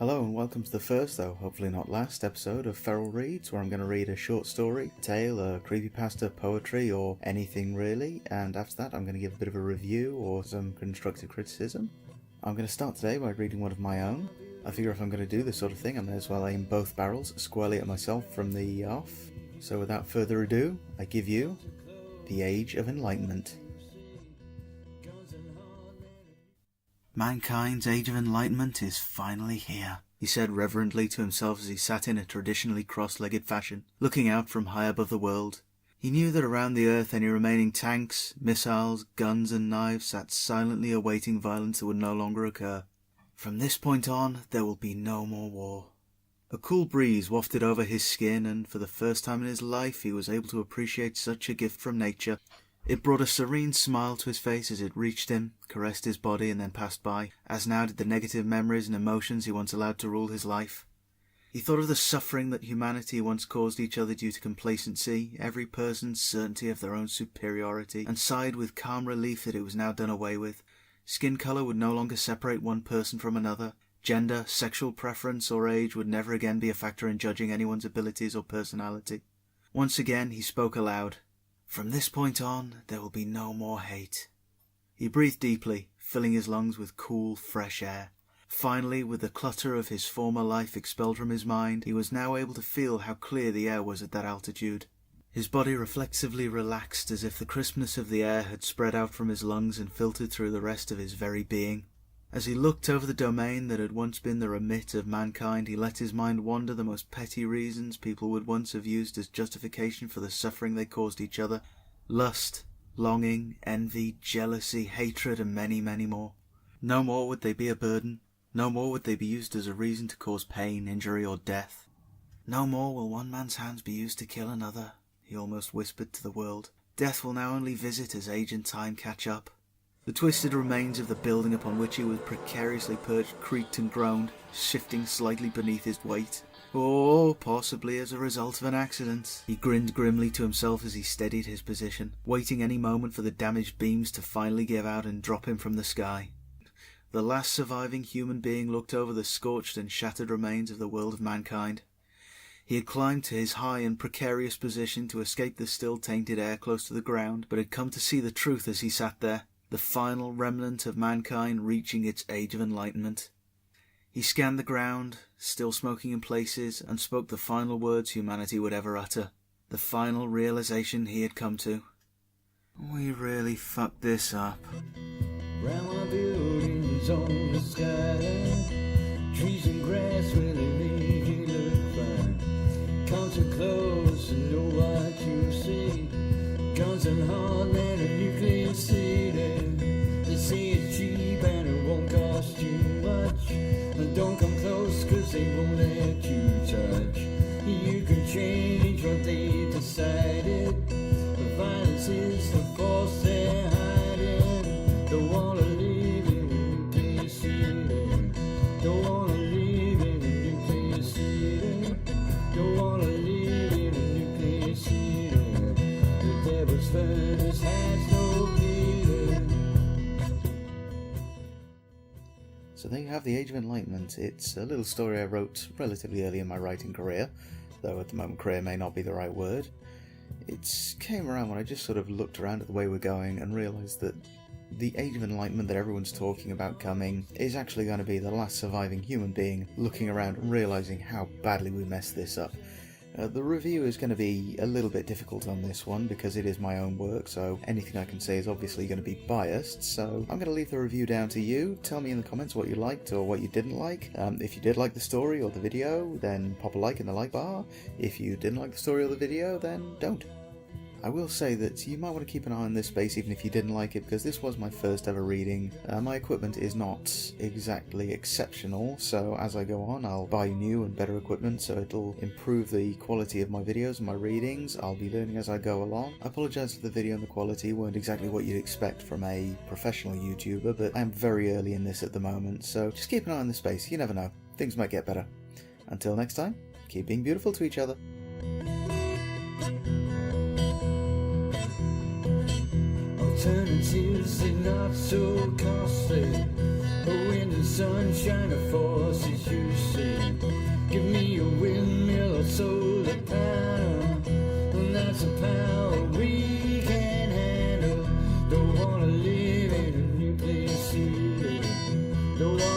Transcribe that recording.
Hello and welcome to the first, though hopefully not last, episode of Feral Reads, where I'm going to read a short story, tale, a creepypasta, poetry, or anything really, and after that I'm going to give a bit of a review or some constructive criticism. I'm going to start today by reading one of my own. I figure if I'm going to do this sort of thing I may as well aim both barrels squarely at myself from the off. So without further ado, I give you The Age of Enlightenment. Mankind's Age of Enlightenment is finally here, he said reverently to himself as he sat in a traditionally cross-legged fashion, looking out from high above the world. He knew that around the earth any remaining tanks, missiles, guns and knives sat silently awaiting violence that would no longer occur. From this point on, there will be no more war. A cool breeze wafted over his skin, and for the first time in his life he was able to appreciate such a gift from nature. It brought a serene smile to his face as it reached him, caressed his body and then passed by, as now did the negative memories and emotions he once allowed to rule his life. He thought of the suffering that humanity once caused each other due to complacency, every person's certainty of their own superiority, and sighed with calm relief that it was now done away with. Skin colour would no longer separate one person from another. Gender, sexual preference or age would never again be a factor in judging anyone's abilities or personality. Once again he spoke aloud. From this point on, there will be no more hate. He breathed deeply, filling his lungs with cool, fresh air. Finally, with the clutter of his former life expelled from his mind, he was now able to feel how clear the air was at that altitude. His body reflexively relaxed as if the crispness of the air had spread out from his lungs and filtered through the rest of his very being. As he looked over the domain that had once been the remit of mankind, he let his mind wander the most petty reasons people would once have used as justification for the suffering they caused each other. Lust, longing, envy, jealousy, hatred, and many, many more. No more would they be a burden. No more would they be used as a reason to cause pain, injury, or death. No more will one man's hands be used to kill another, he almost whispered to the world. Death will now only visit as age and time catch up. The twisted remains of the building upon which he was precariously perched creaked and groaned, shifting slightly beneath his weight. Or possibly as a result of an accident. He grinned grimly to himself as he steadied his position, waiting any moment for the damaged beams to finally give out and drop him from the sky. The last surviving human being looked over the scorched and shattered remains of the world of mankind. He had climbed to his high and precarious position to escape the still tainted air close to the ground, but had come to see the truth as he sat there. The final remnant of mankind reaching its age of enlightenment. He scanned the ground, still smoking in places, and spoke the final words humanity would ever utter. The final realization he had come to. We really fucked this up. Round my buildings on the skyline, trees and grass really make it look fine. Come too close and know what you see. Guns and hard man and nuclear city. They say it's cheap and it won't cost you much. But don't come close cause they won't let you touch. You can change what they decided. The violence is the force they're hiding. Don't wanna live in a nuclear city. Don't wanna live in a nuclear city. Don't wanna live in a nuclear city. The devil's furnace has no healing. So there you have The Age of Enlightenment. It's a little story I wrote relatively early in my writing career, though at the moment career may not be the right word. It came around when I just sort of looked around at the way we're going and realised that the Age of Enlightenment that everyone's talking about coming is actually going to be the last surviving human being looking around and realising how badly we messed this up. The review is going to be a little bit difficult on this one because it is my own work, so anything I can say is obviously going to be biased, so I'm going to leave the review down to you. Tell me in the comments what you liked or what you didn't like. If you did like the story or the video, then pop a like in the like bar. If you didn't like the story or the video, then don't. I will say that you might want to keep an eye on this space even if you didn't like it, because this was my first ever reading. My equipment is not exactly exceptional, so as I go on I'll buy new and better equipment so it'll improve the quality of my videos and my readings. I'll be learning as I go along. I apologise if the video and the quality weren't exactly what you'd expect from a professional YouTuber, but I am very early in this at the moment, so just keep an eye on this space. You never know, things might get better. Until next time, keep being beautiful to each other. Alternatives are not so costly, but when the sunshine of forces, you say. Give me a windmill or solar power, and that's a power we can handle. Don't wanna live in a nuclear city. Don't wanna